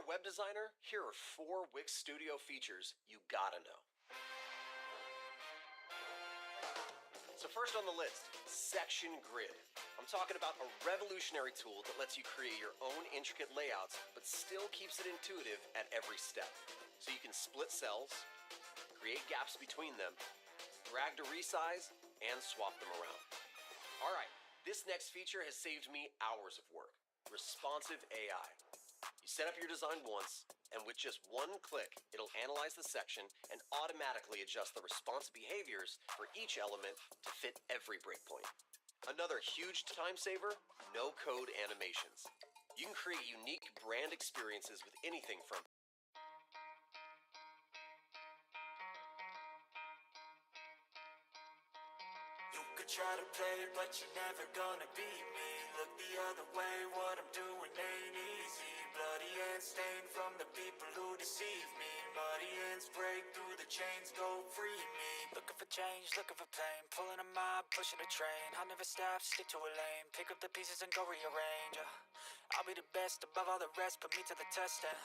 a web designer, here are 4 Wix Studio features you gotta know. So first on the list, Section Grid. I'm talking about a revolutionary tool that lets you create your own intricate layouts, but still keeps it intuitive at every step. So you can split cells, create gaps between them, drag to resize, and swap them around. All right, this next feature has saved me hours of work. Responsive AI. You set up your design once, and with just one click, it'll analyze the section and automatically adjust the responsive behaviors for each element to fit every breakpoint. Another huge time saver, no code animations. You can create unique brand experiences with anything from You could try to play, but you're never gonna beat me. Look the other way, what I'm doing ain't easy. Bloody hands stained from the people who deceive me. Muddy hands break through the chains, go free me. Looking for change, looking for pain. Pulling a mob, pushing a train. I'll never stop, stick to a lane. Pick up the pieces and go rearrange. I'll be the best above all the rest, put me to the test and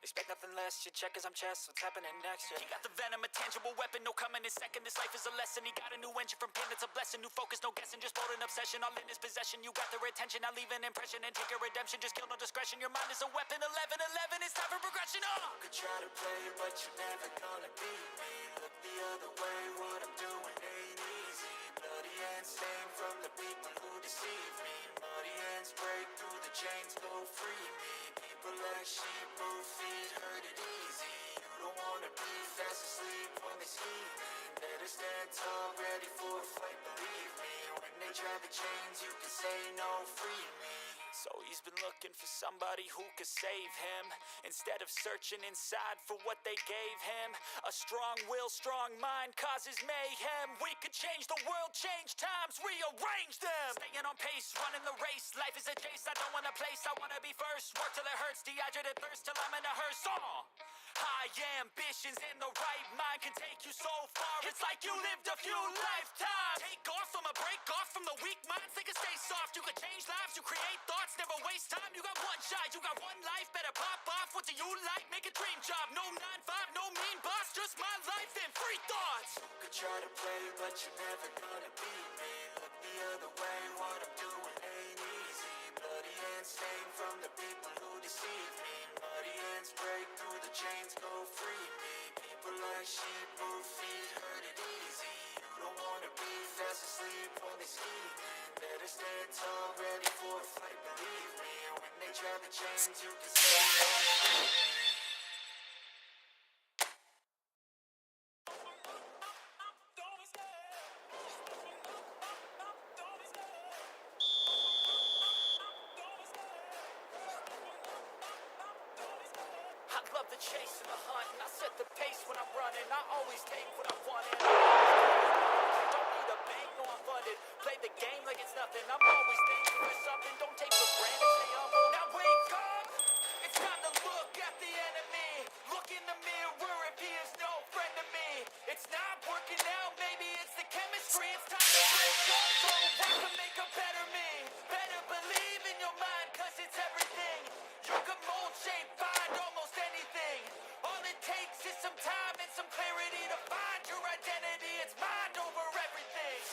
expect nothing less, your check as I'm chess, what's happening next, yeah. He got the venom, a tangible weapon, no coming in second. This life is a lesson, he got a new engine from pain, it's a blessing. New focus, no guessing, just bold an obsession. All in his possession, you got their attention. I'll leave an impression and take your redemption. Just kill no discretion, your mind is a weapon. 11-11, it's time for progression, You could try to play, but you're never gonna beat me. Look the other way, what I'm doing ain't easy. Bloody hands stained from the people who deceive me. Muddy hands break through the chains, go free me. People like sheep move feet, hurt it easy. You don't wanna be fast asleep when they scheming. Better stand tall, ready for a fight, believe me. When they try the chains, you can say no, free me. So he's been looking for somebody who could save him, instead of searching inside for what they gave him. A strong will, strong mind causes mayhem. We could change the world, change times, rearrange them. Staying on pace, running the race. Life is a chase, I don't want a place, I wanna be first. Work till it hurts, dehydrated thirst till I'm in a hearse. High ambitions in the right mind can take you so far. It's like you lived a few lifetimes. Take off from a break off from the weak minds. They can stay soft. You can change lives. You create thoughts. Never waste time. You got one shot. You got one life. Better pop off. What do you like? Make a dream job. No 9-5. No mean boss. Just my life and free thoughts. You could try to play, but you're never gonna beat me. Look the other way. What I'm doing ain't easy. Bloody hands stained from the people who deceive me. Muddy hands break through the chains, go free me. People like sheep move feet, hurt it easy. You don't wanna be fast asleep when they scheming. Better stand tall, ready for a fight, believe me. When they try the chains, you can say no, free me. I love the chase and the hunt, and I set the pace when I'm running. I always take what I want and don't need a bank, no I'm funded. Play the game like it's nothing. I'm always thinking for something. Don't take for granted, stay humble. Now wake up! It's time to look at the enemy. Look in the mirror if he is no friend to me. It's not working out, maybe it's the chemistry. It's time to break up so I can make a better me. Better believe in your mind, cause it's everything. You can mold, shape, find almost anything. All it takes is some time and some clarity to find your identity. It's mind over everything.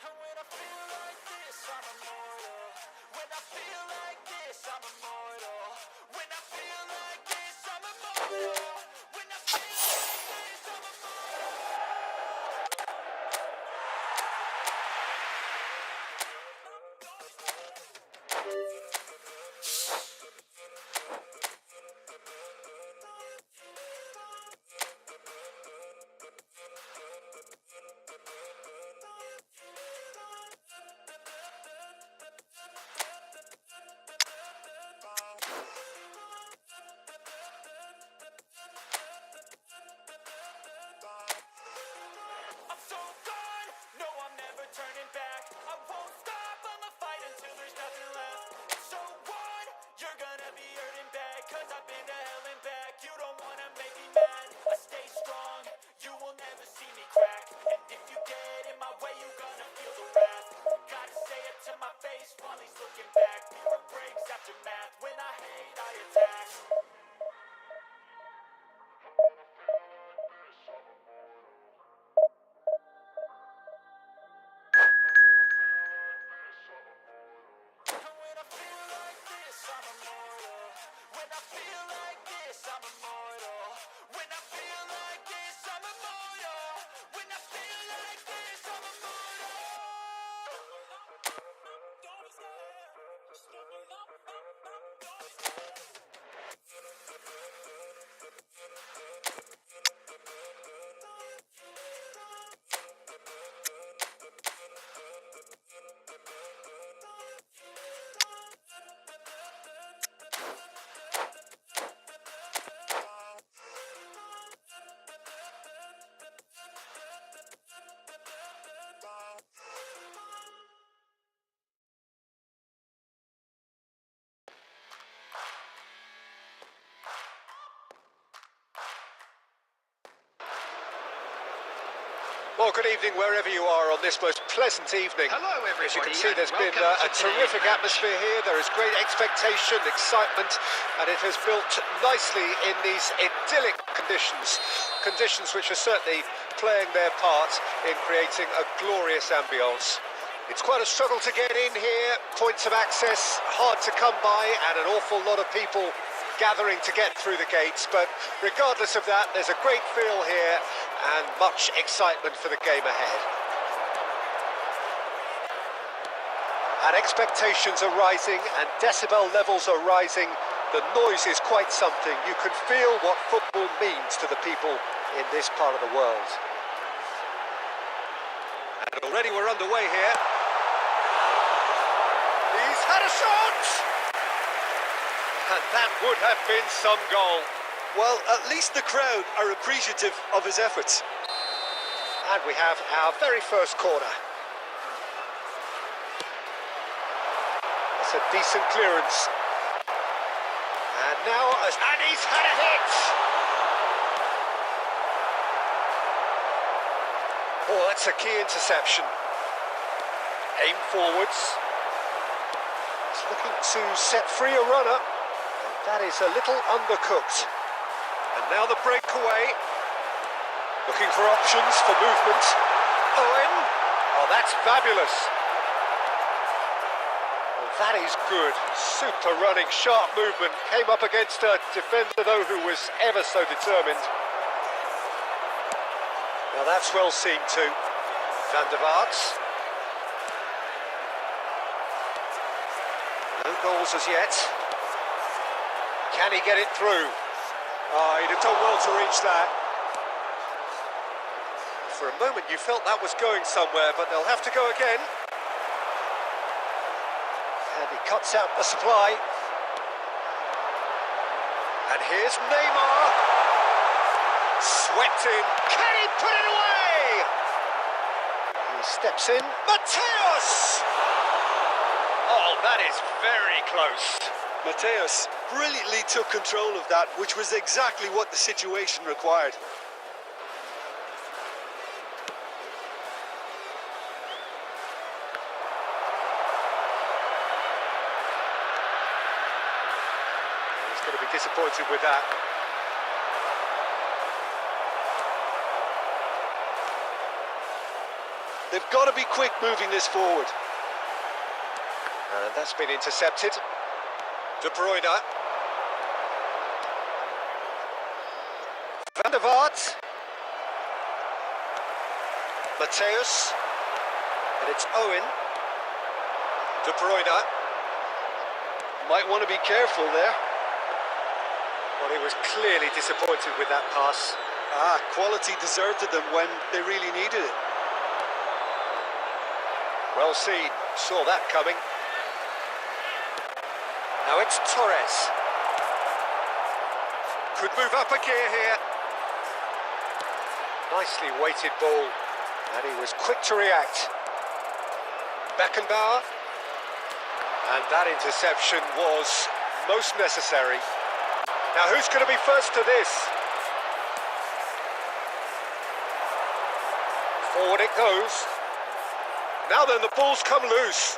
And when I feel like this, I'm immortal. When I feel like this, I'm immortal. When I feel like this, I'm immortal. When I feel like this, I'm back. Mirror breaks after math. When I hate, I attack. And when I feel like this, I'm immortal. When I feel like this, I'm immortal. When I feel like this, I'm immortal. When I feel like this, I'm immortal. Well, good evening wherever you are on this most pleasant evening. Hello, everybody. As you can see, there's been welcome a to today's terrific match. atmosphere here. There is great expectation, excitement, and it has built nicely in these idyllic conditions. Conditions which are certainly playing their part in creating a glorious ambience. It's quite a struggle to get in here. Points of access hard to come by, and an awful lot of people gathering to get through the gates, but regardless of that, there's a great feel here and much excitement for the game ahead. And expectations are rising and decibel levels are rising. The noise is quite something. You can feel what football means to the people in this part of the world. And already we're underway here. He's had a shot! And that would have been some goal. Well, at least the crowd are appreciative of his efforts. And we have our very first corner. That's a decent clearance. And now, and he's had a hit! Oh, that's a key interception. Aim forwards. He's looking to set free a runner. That is a little undercooked. And now the breakaway. Looking for options for movement. Owen. Oh, that's fabulous. Oh, that is good. Super running, sharp movement. Came up against a defender, though, who was ever so determined. Now that's well seen too. Van der Vaart. No goals as yet. Can he get it through? Oh, he'd have done well to reach that. For a moment you felt that was going somewhere, but they'll have to go again. And he cuts out the supply. And here's Neymar. Swept in. Can he put it away? He steps in. Mateus! Oh, that is very close. Mateus brilliantly took control of that, which was exactly what the situation required. He's going to be disappointed with that. They've got to be quick moving this forward. And that's been intercepted. De Bruyne. Van der Vaart. Mateus. And it's Owen. De Bruyne. Might want to be careful there. Well, he was clearly disappointed with that pass. Quality deserted them when they really needed it. Well seen. Saw that coming. Now it's Torres. Could move up a gear here. Nicely weighted ball. And he was quick to react. Beckenbauer. And that interception was most necessary. Now who's going to be first to this? Forward it goes. Now then, the ball's come loose.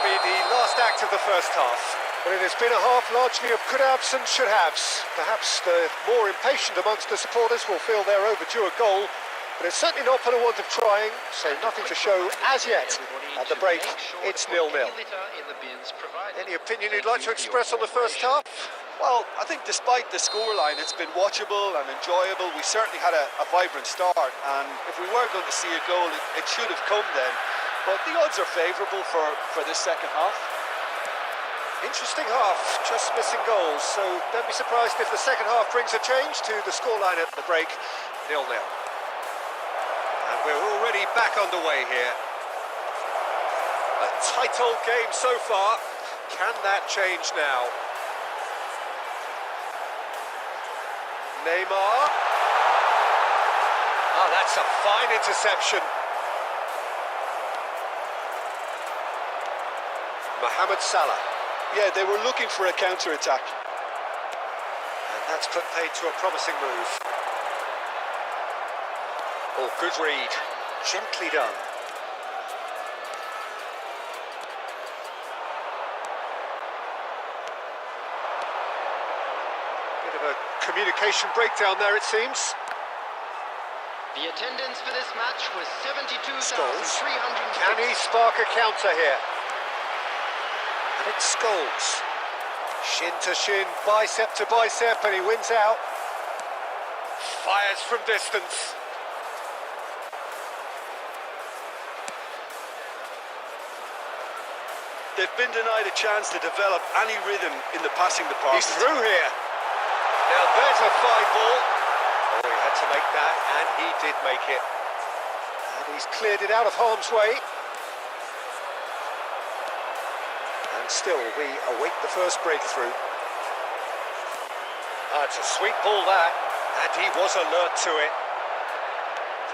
will be the last act of the first half. Well, it has been a half largely of could-haves and should-haves. Perhaps the more impatient amongst the supporters will feel they're overdue a goal, but it's certainly not for the want of trying, so nothing to show as yet. At the break, it's 0-0. Any opinion you'd like to express on the first half? Well, I think despite the scoreline, it's been watchable and enjoyable. We certainly had a vibrant start, and if we were going to see a goal, it should have come then. But the odds are favourable for this second half. Interesting half, just missing goals, so don't be surprised if the second half brings a change to the scoreline at the break, 0-0. And we're already back underway here. A tight old game so far. Can that change now? Neymar. Oh, that's a fine interception. Mohamed Salah. Yeah, they were looking for a counter-attack. And that's put paid to a promising move. Oh, good read. Gently done. Bit of a communication breakdown there, it seems. The attendance for this match was 72,300. Can he spark a counter here? And it's Scholes. Shin to shin, bicep to bicep, and he wins out. Fires from distance. They've been denied a chance to develop any rhythm in the passing department. He's through here. Now there's a fine ball. Oh, he had to make that, and he did make it. And he's cleared it out of harm's way. And still, we await the first breakthrough. It's a sweet ball, that. And he was alert to it.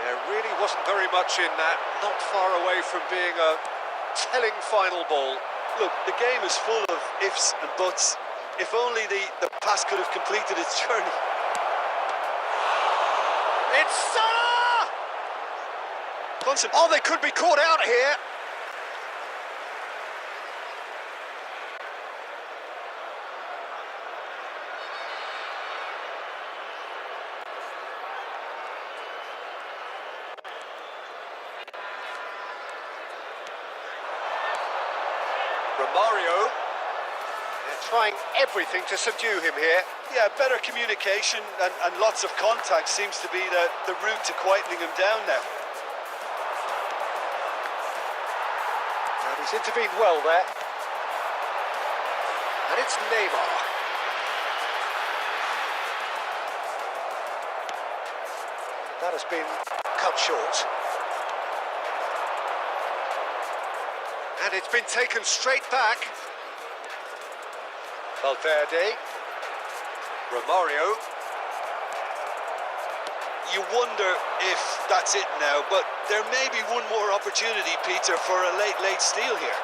There really wasn't very much in that. Not far away from being a telling final ball. Look, the game is full of ifs and buts. If only the pass could have completed its journey. It's Salah! Oh, they could be caught out here. Romario. They're trying everything to subdue him here. Yeah, better communication and lots of contact seems to be the route to quietening him down now. And he's intervened well there. And it's Neymar. That has been cut short. And it's been taken straight back. Valverde. Romario. You wonder if that's it now, but there may be one more opportunity, Peter, for a late steal here.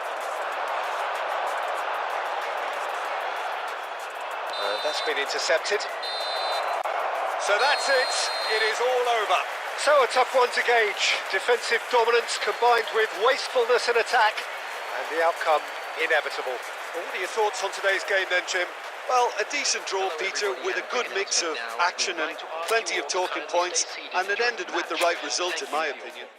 And that's been intercepted. So that's it. It is all over. So a tough one to gauge. Defensive dominance combined with wastefulness in attack. And the outcome inevitable. Well, what are your thoughts on today's game then, Jim? Well, a decent draw, Peter, with a good mix of action and plenty of talking points, and it ended with the right result, in my opinion.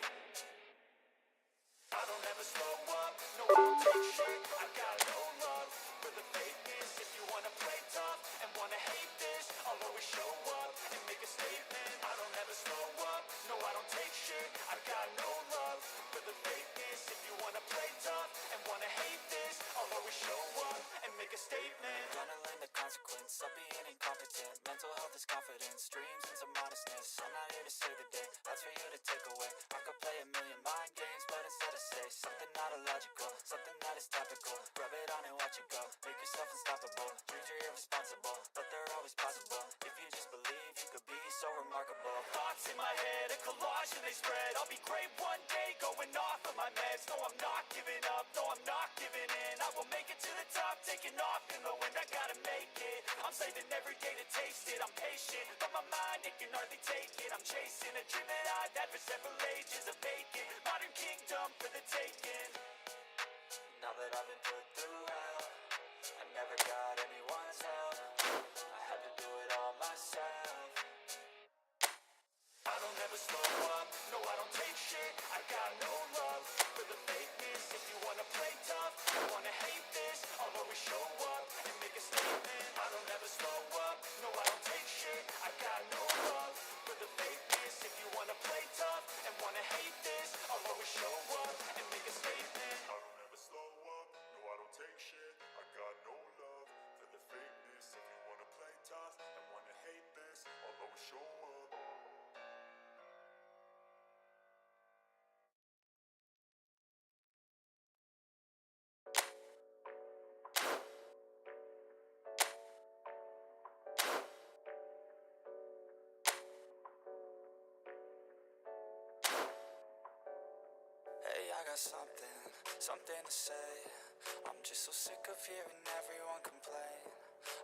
Gonna learn the consequence of being incompetent. Mental health is confidence, dreams into modestness. I'm not here to save the day, that's for you to take away. I could play a million mind games, but instead I say something not illogical, something that is topical. Rub it on and watch it go, make yourself unstoppable. Dreams are irresponsible, but they're always possible. If you just believe, you could be so remarkable. Thoughts in my head, a collage and they spread. I'll be great one day, going off of my meds. No, I'm not giving up, no, I'm not giving in. I will make it to the top, taking off in the wind. I gotta make it, I'm saving every day to taste it. I'm patient, but my mind, it can hardly take it. I'm chasing a dream that I've had for several ages. A vacant modern kingdom for the taking. Now that I've been put through hell, I never got anyone's help. I had to do it all myself. I don't ever slow up, no I don't take shit. I got no love for the fakeness. If you wanna play tough, you wanna hate this, I'll always show up and make a statement. I don't ever slow up, no I don't take shit. I got no love for the fakeness. If you wanna play tough and wanna hate this, I'll always show up and make a statement. I don't ever slow up, no I don't take shit. I got no love for the fakeness. If you wanna play tough and wanna hate this, I'll always show up. Hey, I got something to say. I'm just so sick of hearing everyone complain.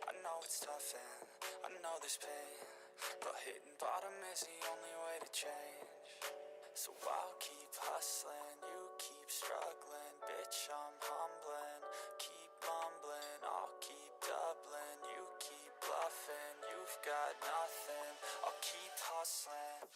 I know it's tough and I know there's pain, but hitting bottom is the only way to change. So I'll keep hustling, you keep struggling. Bitch, I'm humbling, keep mumbling. I'll keep doubling, you keep bluffing. You've got nothing, I'll keep hustling.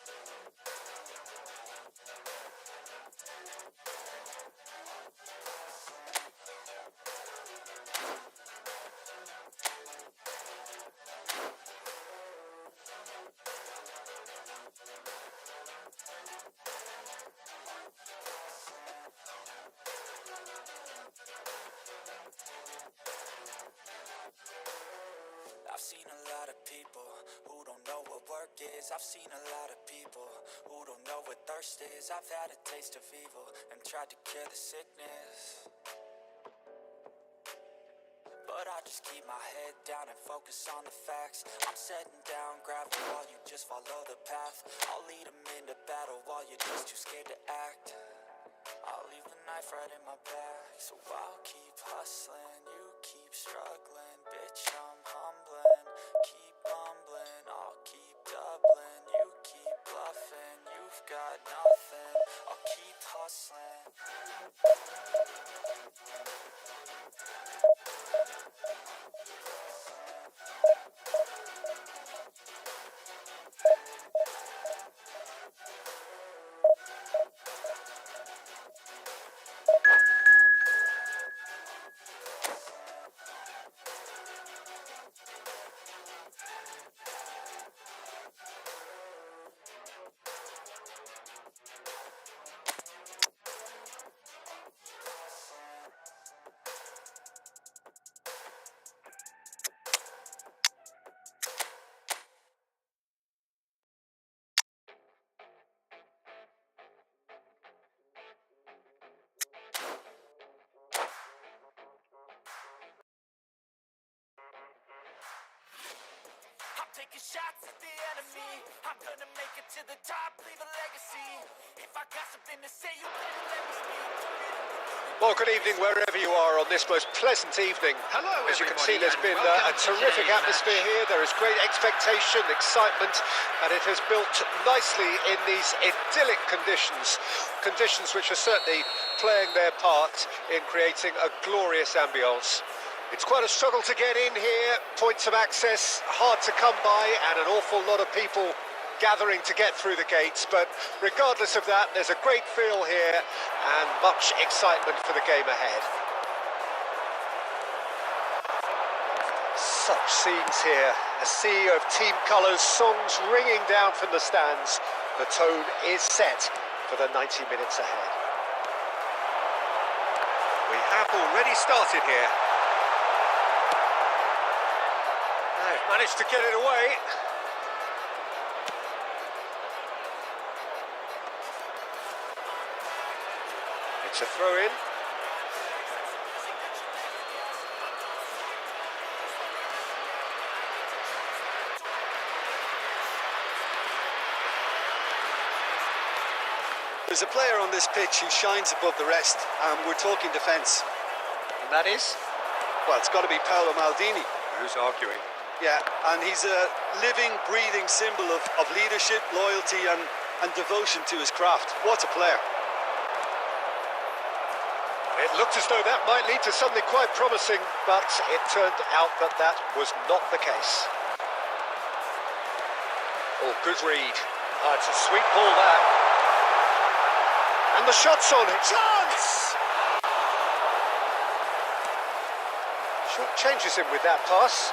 I've seen a lot of people who don't know what work is. I've seen a lot of people who don't know what thirst is. I've had a taste of evil and tried to cure the sickness, but I just keep my head down and focus on the facts. I'm setting down gravel while you just follow the path. I'll lead them into battle while you're just too scared to act. I'll leave the knife right in my back. So I'll keep hustling, you keep struggling. Bitch, I'm humbling, keep mumbling. I'll keep doubling, you keep bluffing. You've got nothing, I'll keep hustling. I'm taking shots at the enemy. I'm gonna make it to the top, leave a legacy. If I got something to say, you better let me speak. Well, good evening wherever you are on this most pleasant evening. Hello, as you can see, everybody, there's been and welcome a to terrific today's atmosphere here. There is great expectation, excitement, and it has built nicely in these idyllic conditions. Conditions which are certainly playing their part in creating a glorious ambience. It's quite a struggle to get in here, points of access hard to come by, and an awful lot of people gathering to get through the gates, but regardless of that, there's a great feel here and much excitement for the game ahead. Such scenes here, a sea of team colours, songs ringing down from the stands. The tone is set for the 90 minutes ahead. We have already started here. They've managed to get it away. It's a throw-in. There's a player on this pitch who shines above the rest, and we're talking defence. And that is? Well, it's got to be Paolo Maldini. Who's arguing? Yeah, and he's a living, breathing symbol of leadership, loyalty and devotion to his craft. What a player. It looked as though that might lead to something quite promising, but it turned out that that was not the case. Oh, good read. Oh, it's a sweet ball, that. And the shot's on it. Chance! Short changes him with that pass.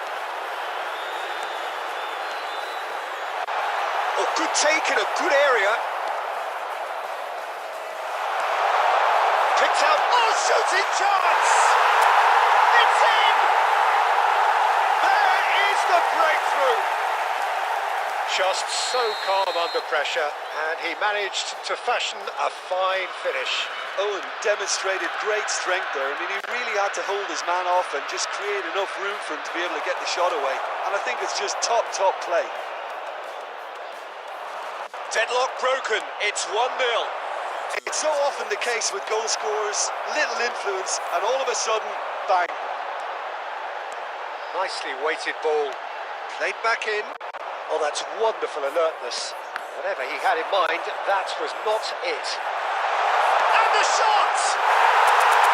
Oh, good take in a good area. Picked out. Oh, shooting chance! It's in! There is the breakthrough. Just so calm under pressure, and he managed to fashion a fine finish. Owen demonstrated great strength there. I mean, he really had to hold his man off and just create enough room for him to be able to get the shot away. And I think it's just top play. Deadlock broken, it's 1-0. It's so often the case with goal scorers, little influence, and all of a sudden, bang. Nicely weighted ball, played back in. Oh, that's wonderful alertness. Whatever he had in mind, that was not it. And the shot!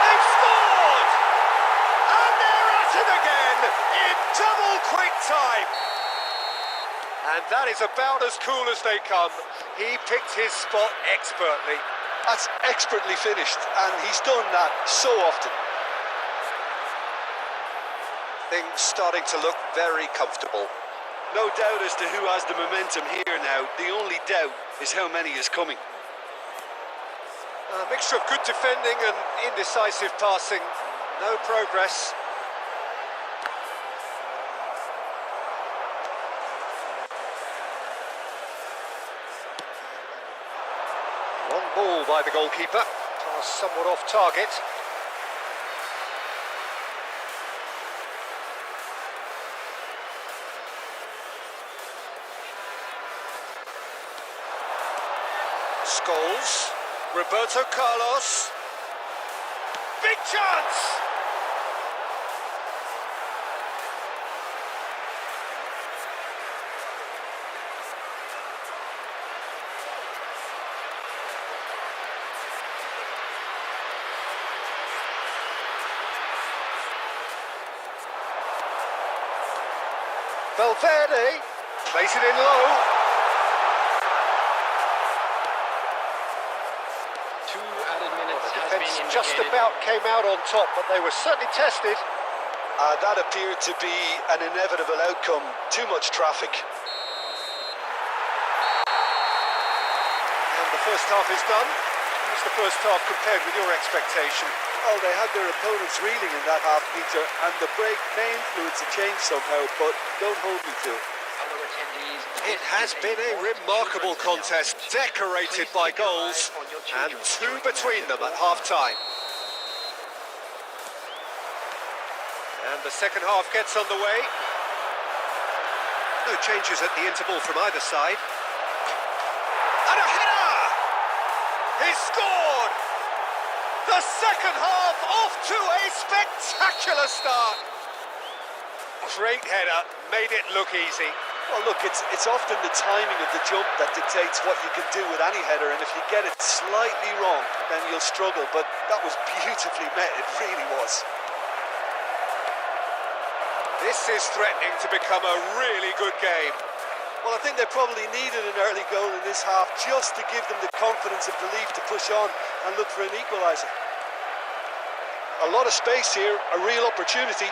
They've scored! And they're at it again in double quick time. And that is about as cool as they come. He picked his spot expertly. That's expertly finished, and he's done that so often. Things starting to look very comfortable. No doubt as to who has the momentum here now. The only doubt is how many is coming. A mixture of good defending and indecisive passing. No progress. Long ball by the goalkeeper. Pass somewhat off target. Scholes, Roberto Carlos, big chance! Valverde, plays it in low. Just about came out on top, but they were certainly tested. That appeared to be an inevitable outcome. Too much traffic. And the first half is done. How's the first half compared with your expectation? Oh, they had their opponents reeling in that half, Peter, and the break may influence a change somehow, but don't hold me to it. It has been a remarkable contest, decorated by goals, and two between them at half-time. And the second half gets underway. No changes at the interval from either side. And a header! He's scored! The second half off to a spectacular start. Great header, made it look easy. Well, look, it's often the timing of the jump that dictates what you can do with any header, and if you get it slightly wrong, then you'll struggle, but that was beautifully met, it really was. This is threatening to become a really good game. Well, I think they probably needed an early goal in this half just to give them the confidence and belief to push on and look for an equaliser. A lot of space here, a real opportunity.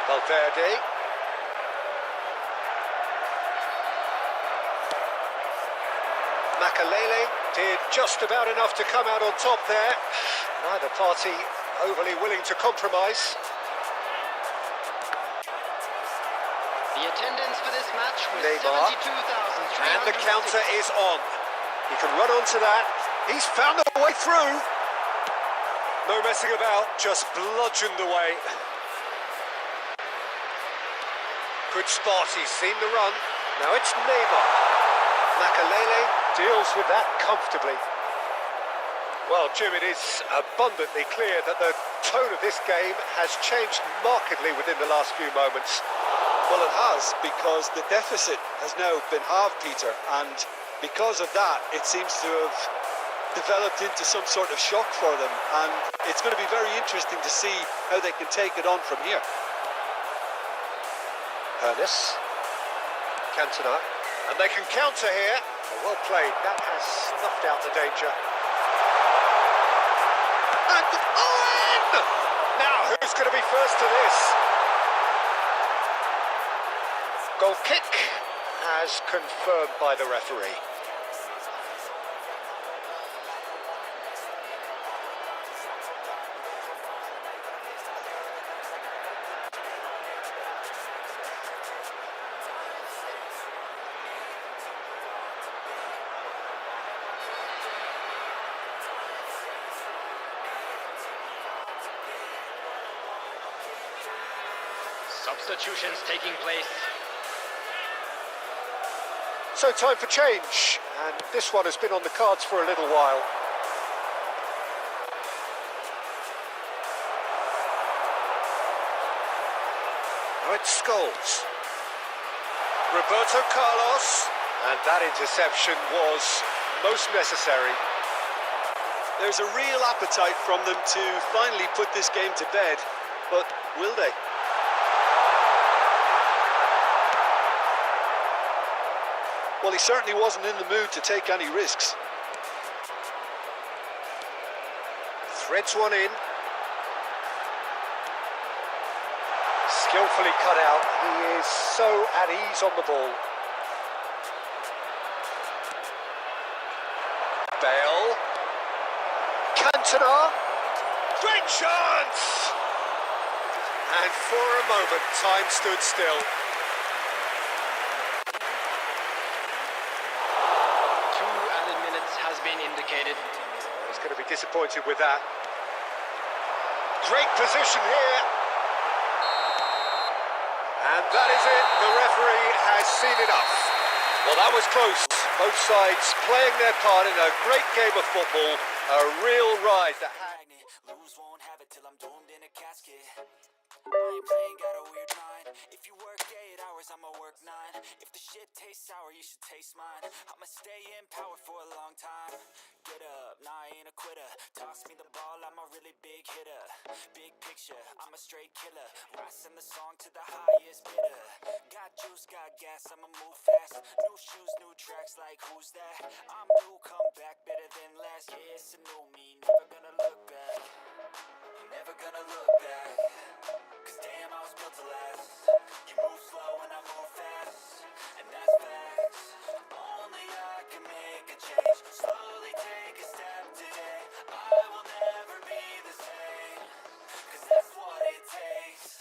Valverde. Makalele did just about enough to come out on top there. Neither party overly willing to compromise. The attendance for this match was Neymar. 72,300. And the counter is on. He can run onto that. He's found a way through. No messing about, just bludgeoned away. Good spot, he's seen the run. Now it's Neymar. Makalele deals with that comfortably. Well, Jim, it is abundantly clear that the tone of this game has changed markedly within the last few moments. Well, it has, because the deficit has now been halved, Peter, and Because of that, it seems to have developed into some sort of shock for them, and it's going to be very interesting to see how they can take it on from here. Ernest, Cantona, and they can counter here. Oh, well played, that has snuffed out the danger. And Owen! Now, who's going to be first to this? Goal kick as confirmed by the referee. Substitutions taking place. So time for change, and this one has been on the cards for a little while. Now it's Scholes. Roberto Carlos, and that interception was most necessary. There's a real appetite from them to finally put this game to bed, but will they? Well, he certainly wasn't in the mood to take any risks. Threads one in. Skillfully cut out. He is so at ease on the ball. Bale. Cantona. Great chance! And for a moment, time stood still. Has been indicated. He's going to be disappointed with that. Great position here. And that is it. The referee has seen enough. Well, that was close. Both sides playing their part in a great game of football. A real ride that had... Lose won't have it till I'm doomed in a casket. I ain't playing, got a weird mind. If you work 8 hours, I'ma work 9. If the shit tastes sour, you should taste mine. I'ma stay in power for a long time. Get up, nah, I ain't a quitter. Toss me the ball, I'm a really big hitter. Big picture, I'm a straight killer. I send the song to the highest bidder. Got juice, got gas, I'ma move fast. New shoes, new tracks, like who's that? I'm new, come back better than last. Yeah, it's a new me, never gonna look back. Never gonna look back. Cause damn, I was built to last. You move slow and I move fast, and that's facts. Only I can make a change. Slowly take a step today. I will never be the same. Cause that's what it takes.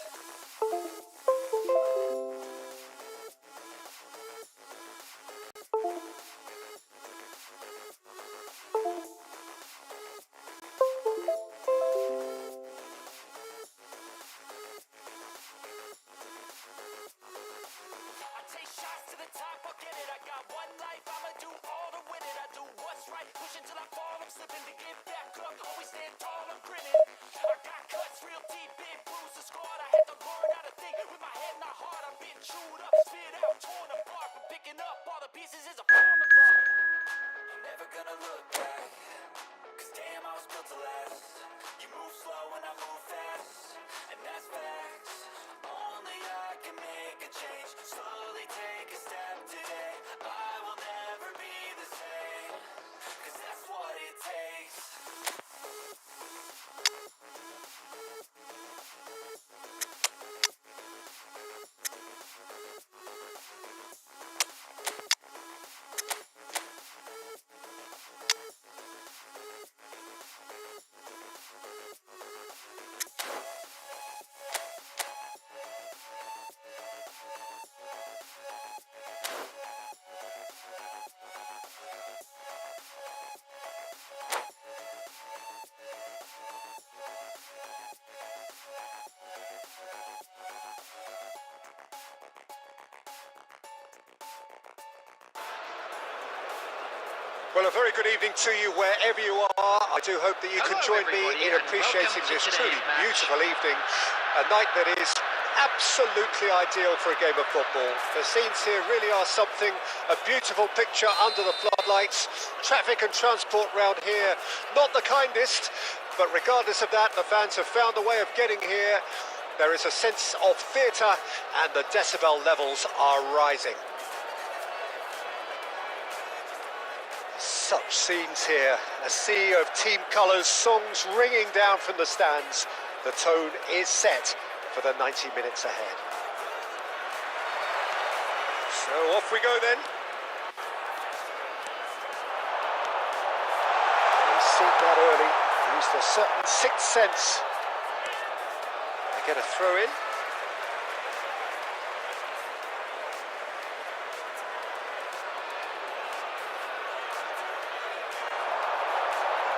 Well, a very good evening to you wherever you are. I do hope that you can join me in appreciating this truly beautiful evening. A night that is absolutely ideal for a game of football. The scenes here really are something, a beautiful picture under the floodlights. Traffic and transport round here, not the kindest, but regardless of that, the fans have found a way of getting here. There is a sense of theatre and the decibel levels are rising. Such scenes here, a sea of team colours, songs ringing down from the stands. The tone is set for the 90 minutes ahead. So off we go then. We've seen that early, used a certain sixth sense. They get a throw in.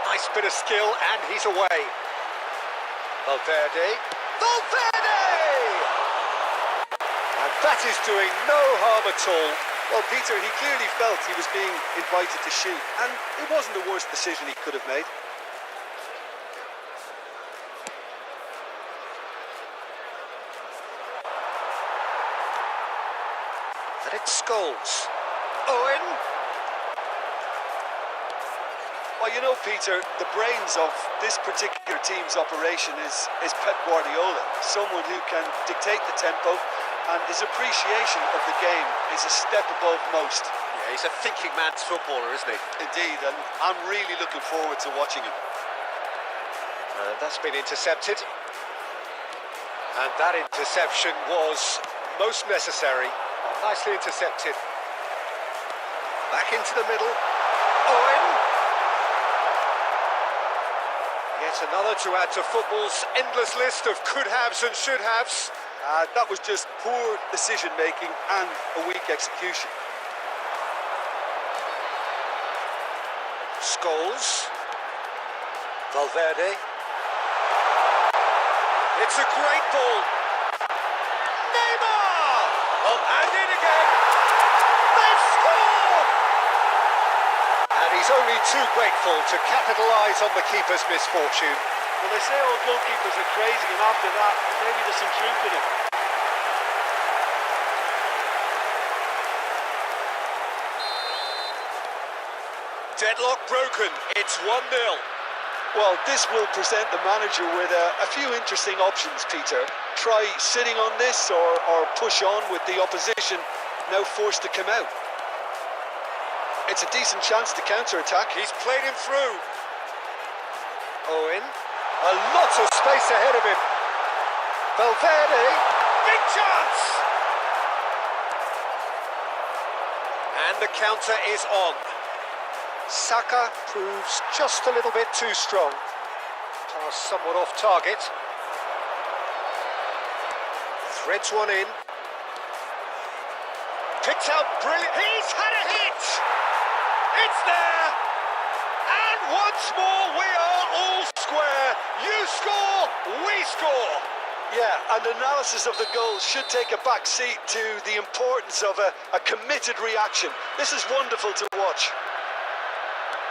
Nice bit of skill and he's away. Valverde. And that is doing no harm at all. Well, Peter, he clearly felt he was being invited to shoot, and it wasn't the worst decision he could have made. And it's Scholes. Owen. Well, you know, Peter, the brains of this particular team's operation is Pep Guardiola, someone who can dictate the tempo, and his appreciation of the game is a step above most. Yeah, he's a thinking man's footballer, isn't he? Indeed, and I'm really looking forward to watching him. That's been intercepted. And that interception was most necessary. Nicely intercepted. Back into the middle. Owen. Yet another to add to football's endless list of could-haves and should-haves. That was just poor decision-making and a weak execution. Scholes. Valverde. It's a great ball. Neymar! Oh, and in again. They've scored! And he's only too grateful to capitalise on the keeper's misfortune. Well, they say all goalkeepers are crazy, and after that, maybe there's some truth in it. Deadlock broken. It's 1-0. Well, this will present the manager with a few interesting options, Peter. Try sitting on this or push on with the opposition now forced to come out. It's a decent chance to counter-attack. He's played him through. Owen. A lot of space ahead of him. Valverde. Big chance! And the counter is on. Saka proves just a little bit too strong. Pass somewhat off target. Threads one in. Picked out brilliant. He's had a hit! It's there! And once more we are all square. You score, we score. Yeah, and analysis of the goal should take a back seat to the importance of a committed reaction. This is wonderful to watch.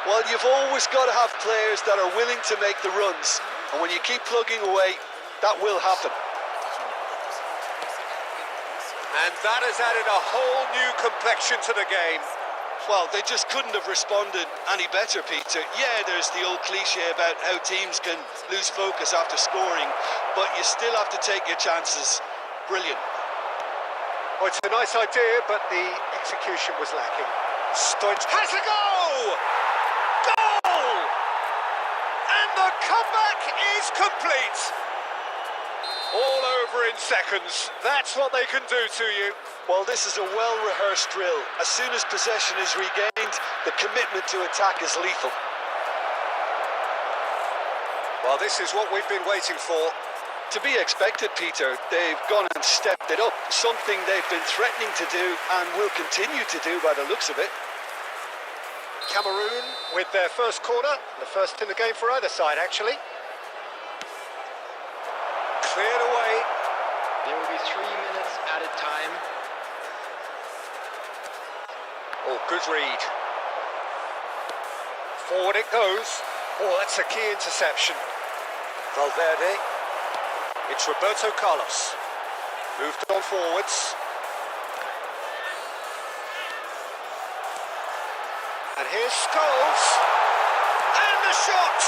Well, you've always got to have players that are willing to make the runs. And when you keep plugging away, that will happen. And that has added a whole new complexion to the game. Well, they just couldn't have responded any better, Peter. Yeah, there's the old cliche about how teams can lose focus after scoring, but you still have to take your chances. Brilliant. Well, it's a nice idea, but the execution was lacking. Stoich has a go! Goal! And the comeback is complete. All over in seconds. That's what they can do to you. Well, this is a well-rehearsed drill. As soon as possession is regained, the commitment to attack is lethal. Well, this is what we've been waiting for. To be expected, Peter. They've gone and stepped it up. Something they've been threatening to do and will continue to do by the looks of it. Cameroon with their first corner. The first in the game for either side, actually. Cleared away. There will be 3 minutes added time. Oh, good read. Forward it goes. Oh, that's a key interception. Valverde. It's Roberto Carlos. Moved on forwards. And here's Scholes. And the shot!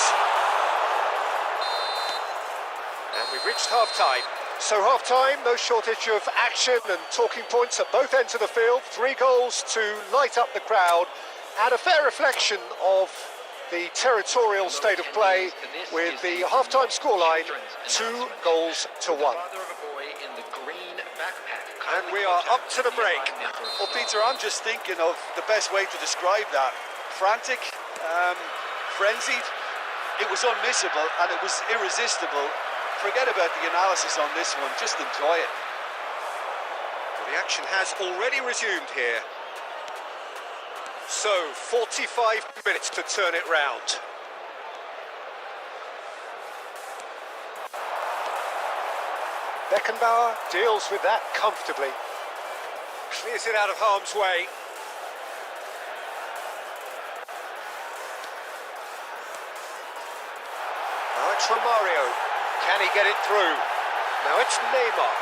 And we've reached half-time. So half-time, no shortage of action and talking points at both ends of the field. 3 goals to light up the crowd. And a fair reflection of the territorial state of play with the half-time scoreline 2 goals to 1. And we are up to the break. Well, Peter, I'm just thinking of the best way to describe that. Frantic, frenzied. It was unmissable and it was irresistible. Forget about the analysis on this one, just enjoy it. Well, the action has already resumed here. So, 45 minutes to turn it round. Beckenbauer deals with that comfortably. Clears it out of harm's way. Now it's Romario. Can he get it through? Now it's Neymar.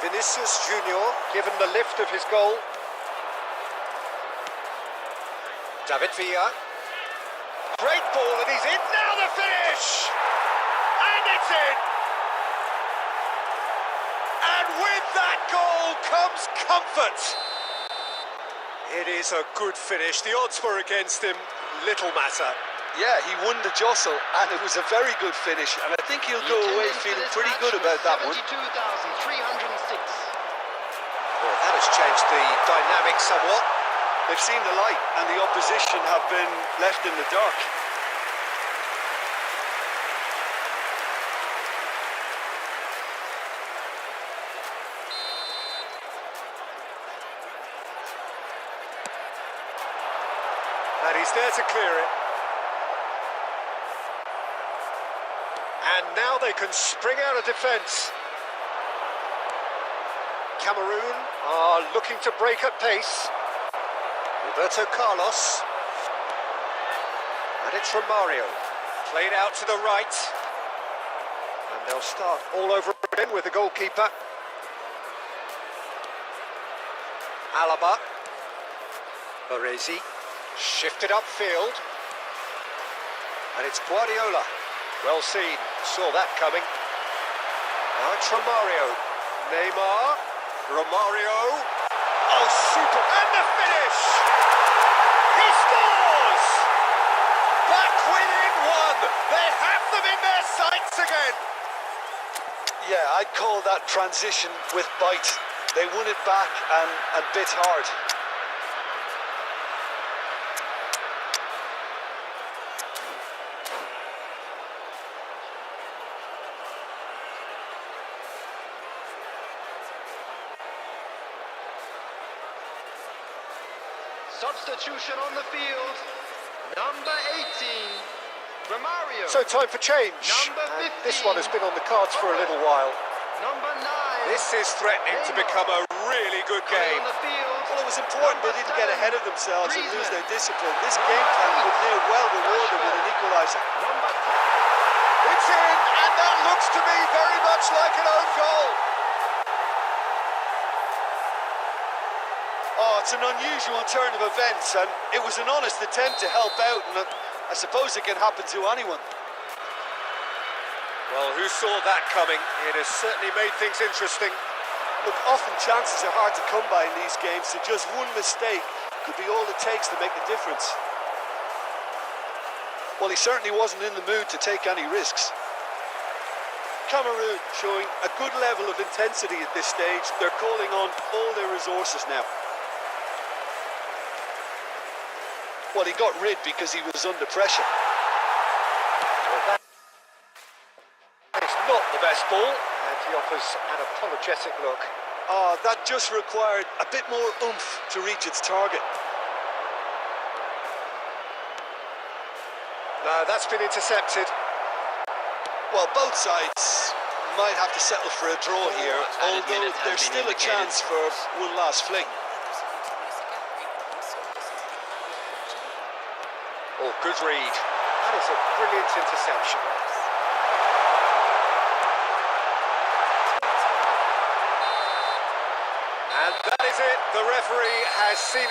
Vinicius Junior given the lift of his goal. David Villa. Great ball and he's in. Now the finish! And it's in! And with that goal comes comfort. It is a good finish. The odds were against him. Little matter. Yeah, he won the jostle and it was a very good finish and I think he'll go away feeling pretty good about that one. 72,306. Well, that has changed the dynamic somewhat. They've seen the light and the opposition have been left in the dark. And he's there to clear it. And now they can spring out of defence. Cameroon are looking to break at pace. Roberto Carlos. And it's Romario. Played out to the right. And they'll start all over again with the goalkeeper. Alaba. Baresi. Shifted upfield. And it's Guardiola. Well seen. Saw that coming. Now it's Romario. Neymar. Romario. Oh, super. And the finish! He scores! Back within 1. They have them in their sights again. Yeah, I'd call that transition with bite. They won it back and bit hard. Substitution on the field. Number 18, Romario. So time for change. Number 15. And this one has been on the cards for a little while. Number 9. This is threatening to become a really good game. On the field. Well, it was important they didn't get ahead of themselves and lose their discipline. This game plan would now well reward them with an equaliser. Number 10. It's in, and that looks to me very much like an own goal. Oh, it's an unusual turn of events, and it was an honest attempt to help out, and I suppose it can happen to anyone. Well, who saw that coming? It has certainly made things interesting. Look, often chances are hard to come by in these games, so just one mistake could be all it takes to make the difference. Well, he certainly wasn't in the mood to take any risks. Cameroon showing a good level of intensity at this stage. They're calling on all their resources now. Well, he got rid because he was under pressure. Well, that is not the best ball, and he offers an apologetic look. Oh, that just required a bit more oomph to reach its target. No, that's been intercepted. Well, both sides might have to settle for a draw here, although there's still a chance for one last fling. Oh, good read. That is a brilliant interception. And that is it. The referee has seen it.